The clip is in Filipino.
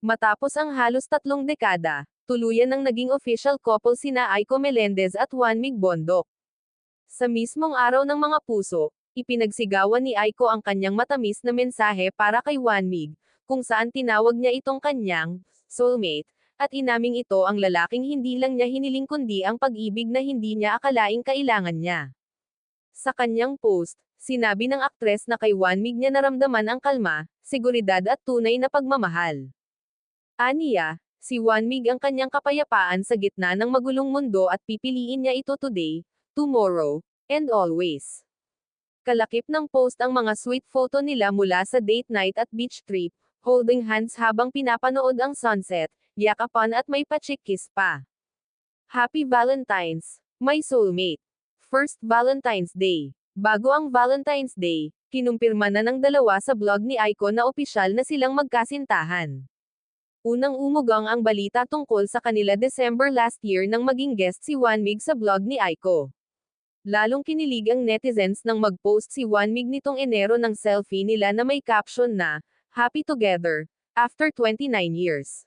Matapos ang halos 3 dekada, tuluyan nang naging official couple sina Aiko Melendez at Juanmig Bondoc. Sa mismong araw ng mga puso, ipinagsigawan ni Aiko ang kanyang matamis na mensahe para kay Juanmig, kung saan tinawag niya itong kanyang soulmate, at inaming ito ang lalaking hindi lang niya hiniling kundi ang pag-ibig na hindi niya akalaing kailangan niya. Sa kanyang post, sinabi ng aktres na kay Juanmig niya naramdaman ang kalma, seguridad at tunay na pagmamahal. Aniya, si Juanmig ang kanyang kapayapaan sa gitna ng magulong mundo at pipiliin niya ito today, tomorrow, and always. Kalakip ng post ang mga sweet photo nila mula sa date night at beach trip, holding hands habang pinapanood ang sunset, yakapan at may pa-chick kiss pa. Happy Valentine's, my soulmate. First Valentine's Day. Bago ang Valentine's Day, kinumpirma na ng dalawa sa blog ni Aiko na opisyal na silang magkasintahan. Unang umugang ang balita tungkol sa kanila December last year nang maging guest si Juanmig sa blog ni Aiko. Lalong kinilig ang netizens nang mag-post si Juanmig nitong Enero ng selfie nila na may caption na, "Happy Together, after 29 years."